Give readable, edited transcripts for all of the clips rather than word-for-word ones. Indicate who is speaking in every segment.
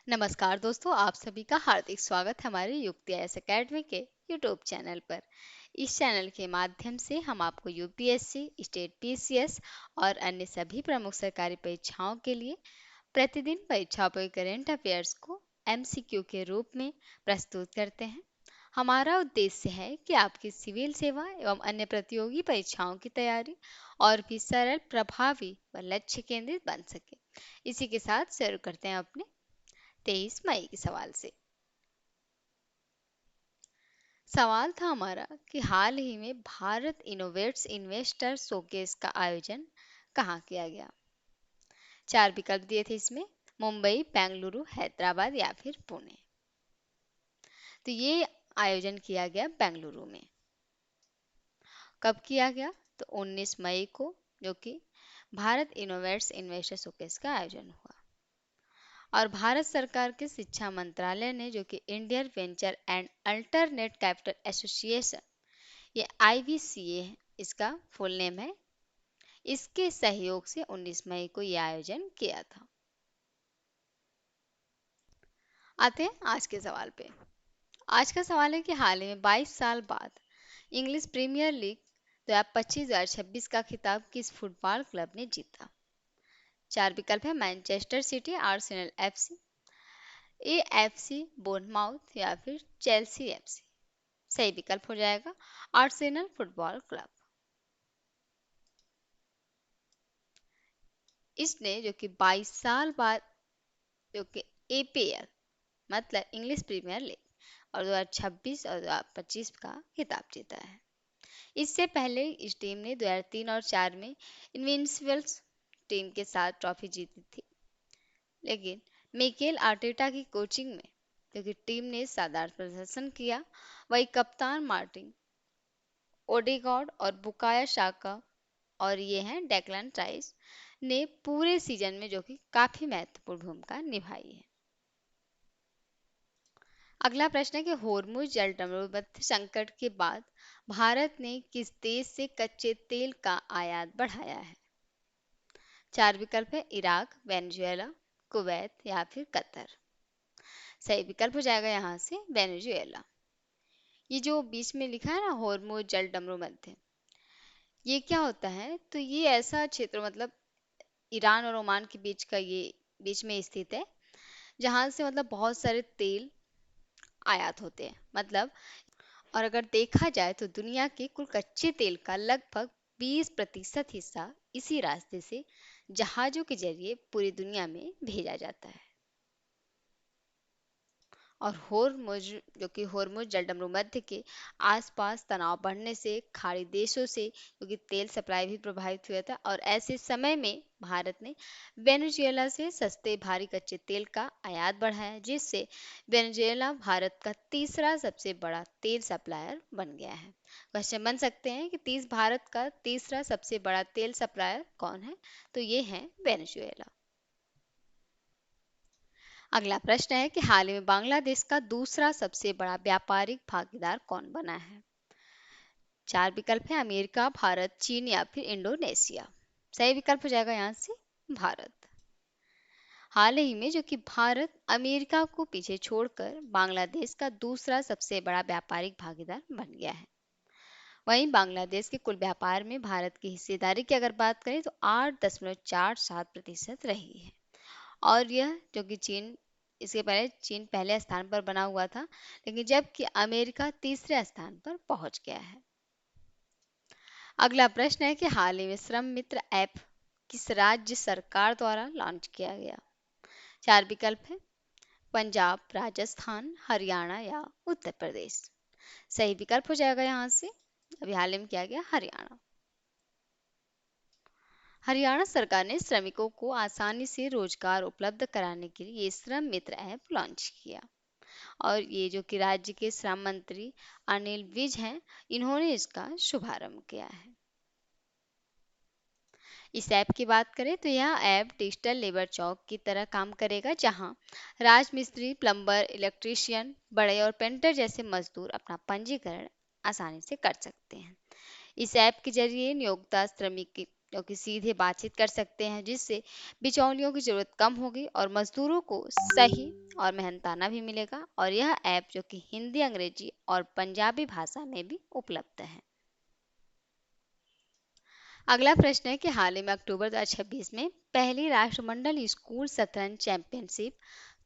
Speaker 1: नमस्कार दोस्तों, आप सभी का हार्दिक स्वागत है हमारे युक्ति आईएएस एकेडमी के यूट्यूब चैनल पर। इस चैनल के माध्यम से हम आपको यूपीएससी, स्टेट पीसीएस और अन्य सभी प्रमुख सरकारी परीक्षाओं के लिए प्रतिदिन परीक्षा पर करंट अफेयर्स को एमसीक्यू के रूप में प्रस्तुत करते हैं। हमारा उद्देश्य है कि आपकी सिविल सेवा एवं अन्य प्रतियोगी परीक्षाओं की तैयारी और भी सरल, प्रभावी व लक्ष्य केंद्रित बन सके। इसी के साथ शुरू करते हैं अपने 23 मई के सवाल से। सवाल था हमारा कि हाल ही में भारत इनोवेट्स इन्वेस्टर शोकेस का आयोजन कहाँ किया गया। चार विकल्प दिए थे इसमें: मुंबई, बेंगलुरु, हैदराबाद या फिर पुणे। तो ये आयोजन किया गया बेंगलुरु में। कब किया गया? तो 19 मई को, जो कि भारत इनोवेट्स इन्वेस्टर शोकेस का आयोजन हुआ। और भारत सरकार के शिक्षा मंत्रालय ने, जो कि Indian venture and alternate capital association, ये आईवीसीए इसका फुल नेम है, इसके सहयोग से 19 मई को यह आयोजन किया था। आते हैं आज के सवाल पे। आज का सवाल है कि हाल ही में 22 साल बाद इंग्लिश प्रीमियर लीग 2025-2026 का खिताब किस फुटबॉल क्लब ने जीता? चार विकल्प है: Manchester City, Arsenal FC, AFC बोurnemouth या फिर चेल्सी एफसी। सही विकल्प हो जाएगा आर्सेनल फुटबॉल क्लब। इसने, जो कि 22 साल बाद, जो कि एपीएल मतलब इंग्लिश प्रीमियर लीग और 2026 और 2025 का खिताब जीता है। इससे पहले इस टीम ने 2003 और 4 में इनविंसिबल्स टीम के साथ ट्रॉफी जीती थी। लेकिन मिकेल आर्टेटा की कोचिंग में, जो कि टीम ने शानदार प्रदर्शन किया, वही कप्तान मार्टिन ओडेगार्ड और बुकायो साका और ये हैं डेक्लन राइस ने पूरे सीजन में, जो कि काफी महत्वपूर्ण भूमिका निभाई है। अगला प्रश्न है कि होर्मुज जलसंधि संकट के बाद भारत ने किस देश से कच्चे तेल का आयात बढ़ाया है? चार विकल्प है: इराक, वेनेजुएला, कुवैत या फिर कतर। सही विकल्प हो जाएगा यहाँ से वेनेजुएला। ये जो बीच में लिखा है ना, होर्मुज जलसंधि, ये क्या होता है? तो ये ऐसा क्षेत्र, मतलब ईरान और ओमान के बीच का, ये बीच में स्थित है, जहां से मतलब बहुत सारे तेल आयात होते हैं। मतलब, और अगर देखा जाए तो दुनिया के कुल कच्चे तेल का लगभग 20% हिस्सा इसी रास्ते से जहाजों के जरिए पूरी दुनिया में भेजा जाता है। और होर्मुज, जो कि होर्मुज जलसंधि के आसपास तनाव बढ़ने से खाड़ी देशों से, क्योंकि तेल सप्लाई भी प्रभावित हुआ था, और ऐसे समय में भारत ने वेनेजुएला से सस्ते भारी कच्चे तेल का आयात बढ़ाया, जिससे वेनेजुएला भारत का तीसरा सबसे बड़ा तेल सप्लायर बन गया है। क्वेश्चन बन सकते हैं कि भारत का तीसरा सबसे बड़ा तेल सप्लायर कौन है? तो ये है वेनेजुएला। अगला प्रश्न है कि हाल ही में बांग्लादेश का दूसरा सबसे बड़ा व्यापारिक भागीदार कौन बना है? चार विकल्प है: अमेरिका, भारत, चीन या फिर इंडोनेशिया। सही विकल्प हो जाएगा यहाँ से भारत। हाल ही में, जो कि भारत अमेरिका को पीछे छोड़कर बांग्लादेश का दूसरा सबसे बड़ा व्यापारिक भागीदार बन गया है। वहीं बांग्लादेश के कुल व्यापार में भारत की हिस्सेदारी की अगर बात करें तो 8.47% रही है। और यह, जो कि चीन, इसके पहले चीन पहले स्थान पर बना हुआ था, लेकिन जबकि अमेरिका तीसरे स्थान पर पहुंच गया है। अगला प्रश्न है कि हाल ही में श्रम मित्र ऐप किस राज्य सरकार द्वारा लॉन्च किया गया? चार विकल्प है: पंजाब, राजस्थान, हरियाणा या उत्तर प्रदेश। सही विकल्प हो जाएगा यहाँ से, अभी हाल ही में किया गया हरियाणा। हरियाणा सरकार ने श्रमिकों को आसानी से रोजगार उपलब्ध कराने के लिए ये श्रम मित्र ऐप लॉन्च किया। और ये, जो कि राज्य के श्रम मंत्री अनिल विज हैं, इन्होंने इसका शुभारंभ किया है। इस ऐप की बात करें तो यह ऐप डिजिटल लेबर चौक की तरह काम करेगा, जहां राजमिस्त्री, प्लम्बर, इलेक्ट्रीशियन, बढ़ई और पेंटर जैसे मजदूर अपना पंजीकरण आसानी से कर सकते हैं। इस ऐप के जरिए नियोक्ता श्रमिक की सीधे बातचीत कर सकते हैं, जिससे बिचौलियों की जरूरत कम होगी और मजदूरों को सही और मेहनताना भी मिलेगा, और यह ऐप जो कि हिंदी, अंग्रेजी और पंजाबी भाषा में भी उपलब्ध है। अगला प्रश्न है कि हाल ही में अक्टूबर 2026 में पहली राष्ट्रमंडल स्कूल शतरंज चैंपियनशिप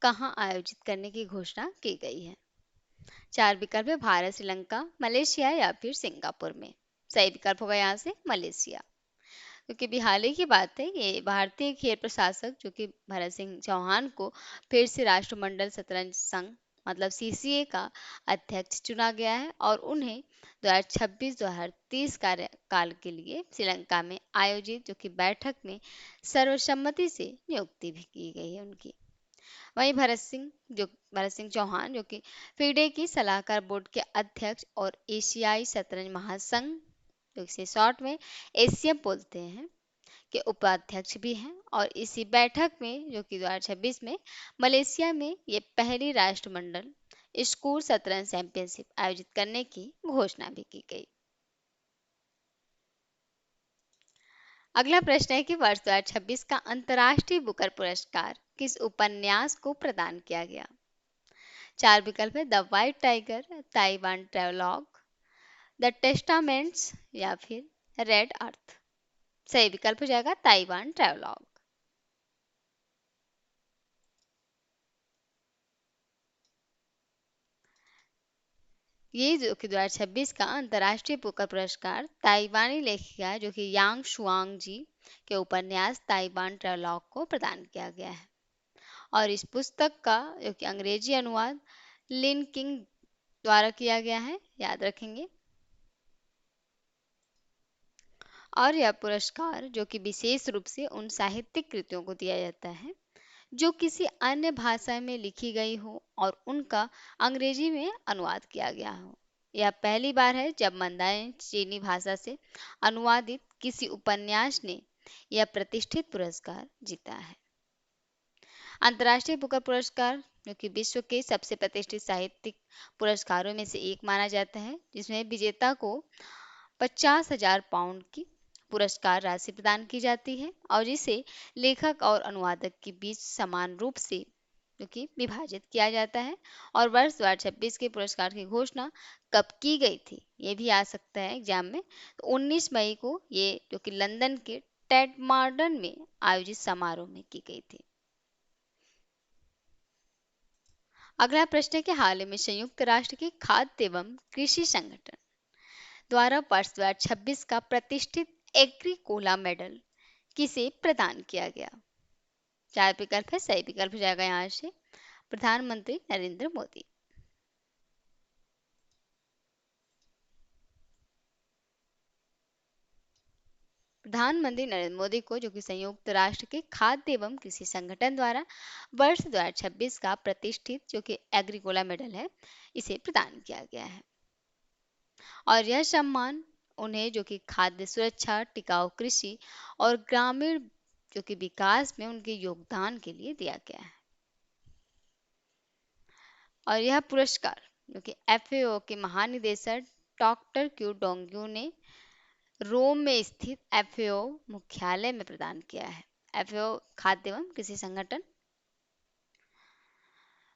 Speaker 1: कहाँ आयोजित करने की घोषणा की गई है। चार विकल्प है, भारत, श्रीलंका, मलेशिया या फिर सिंगापुर में। सही विकल्प होगा यहाँ से मलेशिया। क्योंकि अभी हाल ही की बात है, ये भारतीय खेल प्रशासक जो कि भरत सिंह चौहान को फिर से राष्ट्रमंडल शतरंज संघ मतलब सीसीए का अध्यक्ष चुना गया है, और उन्हें 2026-2030 कार्यकाल के लिए श्रीलंका में आयोजित जो कि बैठक में सर्वसम्मति से नियुक्ति भी की गई है उनकी। वहीं भरत सिंह चौहान जो कि फिडे की सलाहकार बोर्ड के अध्यक्ष और एशियाई शतरंज महासंघ जो इसे शॉर्ट में एशियम बोलते हैं के उपाध्यक्ष भी हैं, और इसी बैठक में जो कि 2026 में मलेशिया में ये पहली राष्ट्रमंडल स्कूल शतरंज चैंपियनशिप आयोजित करने की घोषणा भी की गई। अगला प्रश्न है कि वर्ष 2026 का अंतर्राष्ट्रीय बुकर पुरस्कार किस उपन्यास को प्रदान किया गया। चार विकल्प है, the White Tiger, Taiwan Travelogue, the Testaments या फिर रेड अर्थ। सही विकल्प हो जाएगा ताइवान ट्रेवलॉग। ये जो कि 2026 का अंतर्राष्ट्रीय बुकर पुरस्कार ताइवानी लेखिका जो कि यांग शुआंग जी के उपन्यास ताइवान ट्रेवलॉग को प्रदान किया गया है, और इस पुस्तक का जो कि अंग्रेजी अनुवाद लिन किंग द्वारा किया गया है, याद रखेंगे। और यह पुरस्कार जो कि विशेष रूप से उन साहित्यिक कृतियों को दिया जाता है जो किसी अन्य भाषा में लिखी गई हो और उनका अंग्रेजी में अनुवाद किया गया हो। यह पहली बार है जब मंदारिन चीनी भाषा से अनुवादित किसी उपन्यास ने यह प्रतिष्ठित पुरस्कार जीता है। अंतर्राष्ट्रीय बुकर पुरस्कार जो कि विश्व के सबसे प्रतिष्ठित साहित्यिक पुरस्कारों में से एक माना जाता है, जिसमें विजेता को 50,000 पाउंड की पुरस्कार राशि प्रदान की जाती है, और इसे लेखक और अनुवादक के बीच समान रूप से जो कि विभाजित किया जाता है। और वर्ष 2026 के पुरस्कार की घोषणा कब की गई थी, ये भी आ सकता है एग्जाम में। तो 19 मई को ये जो कि लंदन के टेड मॉडर्न में आयोजित समारोह में की गई थी। अगला प्रश्न है कि हाल ही में संयुक्त राष्ट्र के खाद्य एवं कृषि संगठन द्वारा वर्ष 2026 का प्रतिष्ठित एग्रीकोला मेडल किसे प्रदान किया गया। चार विकल्प है, सही विकल्प हो जाएगा यहाँ से प्रधानमंत्री नरेंद्र मोदी। प्रधानमंत्री नरेंद्र मोदी को जो कि संयुक्त राष्ट्र के खाद्य एवं कृषि संगठन द्वारा वर्ष 2026 का प्रतिष्ठित जो कि एग्रीकोला मेडल है, इसे प्रदान किया गया है, और यह सम्मान उन्हें जो कि खाद्य सुरक्षा, टिकाऊ कृषि और ग्रामीण जो कि विकास में उनके योगदान के लिए दिया गया है। और यह पुरस्कार जो कि एफएओ के महानिदेशक डॉक्टर क्यू डोंग्यू ने रोम में स्थित एफएओ मुख्यालय में प्रदान किया है। एफएओ खाद्य एवं कृषि संगठन।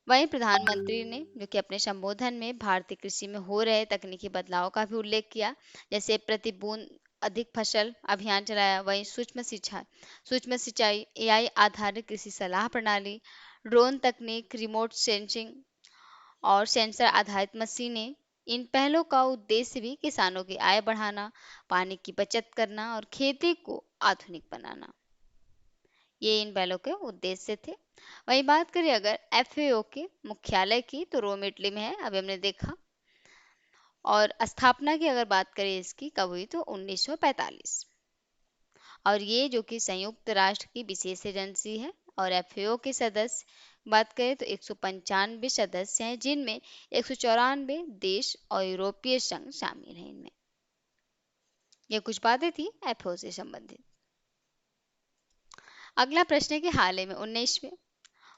Speaker 1: वहीं प्रधानमंत्री ने जो कि अपने संबोधन में भारतीय कृषि में हो रहे तकनीकी बदलाव का भी उल्लेख किया, जैसे प्रति बूंद अधिक फसल अभियान चलाया। वहीं सूक्ष्म सिंचाई, एआई आधारित कृषि सलाह प्रणाली, ड्रोन तकनीक, रिमोट सेंसिंग और सेंसर आधारित मशीनें, इन पहलों का उद्देश्य भी किसानों की आय बढ़ाना, पानी की बचत करना और खेती को आधुनिक बनाना, ये इन पहलों के उद्देश्य थे। वही बात करें अगर एफएओ के मुख्यालय की, तो रोम इटली में है, अभी हमने देखा। और स्थापना की अगर बात करें इसकी कब हुई, तो 1945। और ये जो कि संयुक्त राष्ट्र की विशेष एजेंसी है, और एफएओ के सदस्य बात करें तो 195 सदस्य हैं, जिनमें 194 देश और यूरोपीय संघ शामिल हैं इनमें। ये कुछ बातें थी एफएओ से संबंधित। अगला प्रश्न है कि हाल ही में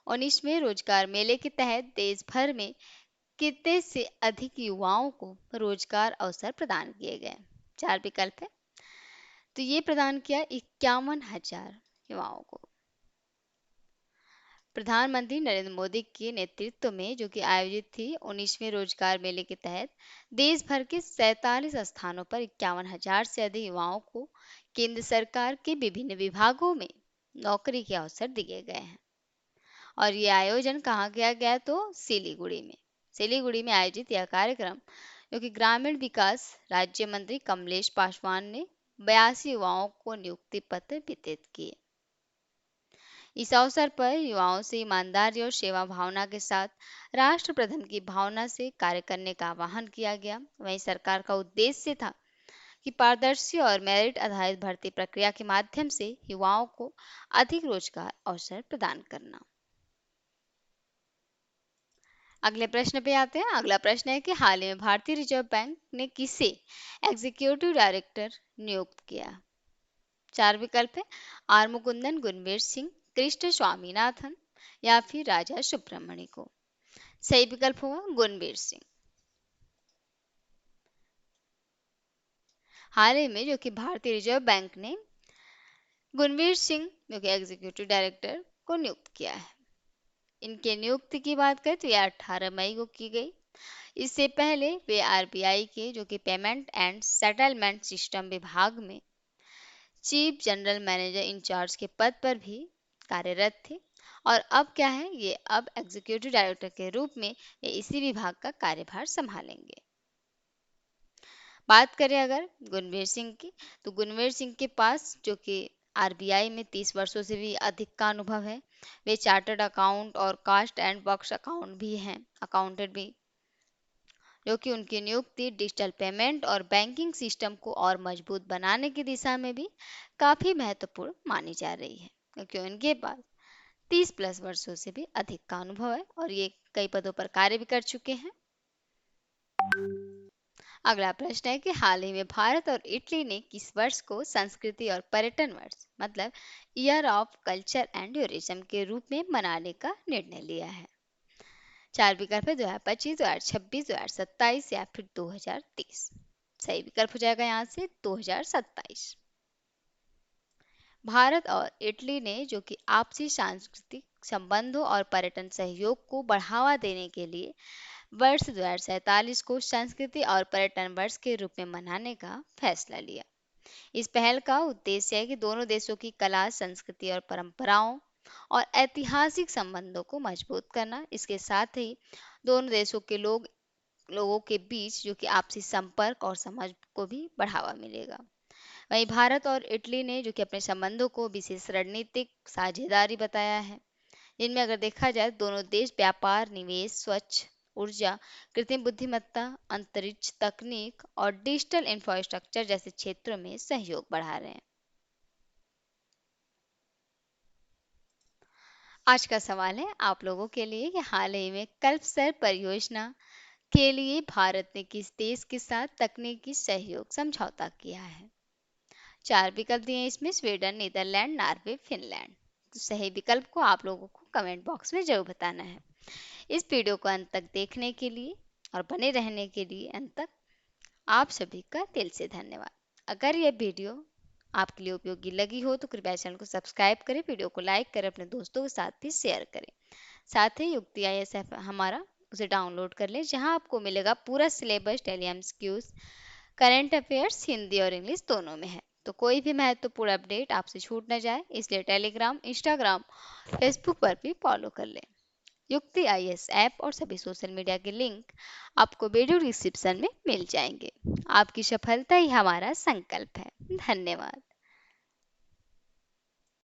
Speaker 1: 19वें रोजगार मेले के तहत देश भर में कितने से अधिक युवाओं को रोजगार अवसर प्रदान किए गए। चार विकल्प है, तो ये प्रदान किया 51,000 युवाओं को। प्रधानमंत्री नरेंद्र मोदी के नेतृत्व में जो कि आयोजित थी 19वें रोजगार मेले के तहत देश भर के 47 स्थानों पर 51,000 से अधिक युवाओं को केंद्र सरकार के विभिन्न विभागों में नौकरी के अवसर दिए गए हैं। और ये आयोजन कहाँ किया गया, तो सिलीगुड़ी में आयोजित यह कार्यक्रम जो कि ग्रामीण विकास राज्य मंत्री कमलेश पासवान ने 82 युवाओं को नियुक्ति पत्र वितरित किए। इस अवसर पर युवाओं से ईमानदारी और सेवा भावना के साथ राष्ट्र प्रथम की भावना से कार्य करने का आह्वान किया गया। वहीं सरकार का उद्देश्य था कि पारदर्शी और मेरिट आधारित भर्ती प्रक्रिया के माध्यम से युवाओं को अधिक रोजगार अवसर प्रदान करना। अगले प्रश्न पे आते हैं। अगला प्रश्न है कि हाल ही में भारतीय रिजर्व बैंक ने किसे एग्जीक्यूटिव डायरेक्टर नियुक्त किया। 4 विकल्प है, आर मुकुंदन, गुरमीत सिंह, कृष्ण स्वामीनाथन या फिर राजा सुब्रमण्य को। सही विकल्प होगा गुरमीत सिंह। हाल ही में जो कि भारतीय रिजर्व बैंक ने गुरमीत सिंह जो कि एग्जीक्यूटिव डायरेक्टर को नियुक्त किया है। इनके नियुक्ति की बात करें तो यह 18 मई को की गई। इससे पहले वे आरबीआई के जो कि पेमेंट एंड सेटलमेंट सिस्टम विभाग में चीफ जनरल मैनेजर इंचार्ज के पद पर भी कार्यरत थे। और अब क्या है, ये अब एग्जीक्यूटिव डायरेक्टर के रूप में ये इसी विभाग का कार्यभार संभालेंगे। बात करें अगर गुरमीत सिंह की, तो गुरमीत सिंह के पास जो कि आरबीआई में 30 वर्षों से भी अधिक का अनुभव है। वे चार्टर्ड अकाउंट और कास्ट एंड वर्क्स अकाउंट भी हैं, अकाउंटेंट भी, जो कि उनकी नियुक्ति डिजिटल पेमेंट और बैंकिंग सिस्टम को और मजबूत बनाने की दिशा में भी काफ़ी महत्वपूर्ण मानी जा रही है, क्योंकि उनके पास 30 प्लस वर्षों से भी अधिक का अनुभव है और ये कई पदों पर कार्य भी कर चुके हैं। अगला प्रश्न है कि हाल ही में भारत और इटली ने किस वर्ष को संस्कृति और पर्यटन वर्ष मतलब year of culture and tourism के रूप में मनाने का निर्णय लिया है। 4 विकल्प है, 2025, 2026, 2027 या फिर 2030। सही विकल्प हो जाएगा यहाँ से 2027। भारत और इटली ने जो कि आपसी सांस्कृतिक संबंधों और पर्यटन सहयोग को बढ़ावा देने के लिए वर्ष 2047 को संस्कृति और पर्यटन वर्ष के रूप में मनाने का फैसला लिया। इस पहल का उद्देश्य है कि दोनों देशों की कला, संस्कृति और परंपराओं और ऐतिहासिक संबंधों को मजबूत करना। इसके साथ ही दोनों देशों के लोगों के बीच जो कि आपसी संपर्क और समझ को भी बढ़ावा मिलेगा। वहीं भारत और इटली ने जो कि अपने संबंधों को विशेष रणनीतिक साझेदारी बताया है, जिनमें अगर देखा जाए दोनों देश व्यापार, निवेश, स्वच्छ ऊर्जा, कृत्रिम बुद्धिमत्ता, अंतरिक्ष तकनीक और डिजिटल इंफ्रास्ट्रक्चर जैसे क्षेत्रों में सहयोग बढ़ा रहे हैं। आज का सवाल है आप लोगों के लिए कि हाल ही में कल्पसर परियोजना के लिए भारत ने किस देश के साथ तकनीकी सहयोग समझौता किया है। 4 विकल्प दिए इसमें, स्वीडन, नीदरलैंड, नॉर्वे, फिनलैंड। तो सही विकल्प को आप लोगों को कमेंट बॉक्स में जरूर बताना है। इस वीडियो को अंत तक देखने के लिए और बने रहने के लिए अंत तक आप सभी का दिल से धन्यवाद। अगर यह वीडियो आपके लिए उपयोगी लगी हो तो कृपया चैनल को सब्सक्राइब करें, वीडियो को लाइक करें, अपने दोस्तों के साथ भी शेयर करें। साथ ही युक्ति IAS हमारा उसे डाउनलोड कर लें, जहां आपको मिलेगा पूरा syllabus, daily MCQs, current affairs Hindi और इंग्लिश दोनों में है। तो कोई भी महत्वपूर्ण अपडेट आपसे छूट न जाए, इसलिए टेलीग्राम, इंस्टाग्राम, फेसबुक पर भी फॉलो कर लें। युक्ति IAS ऐप और सभी सोशल मीडिया के लिंक आपको वीडियो डिस्क्रिप्शन में मिल जाएंगे। आपकी सफलता ही हमारा संकल्प है। धन्यवाद।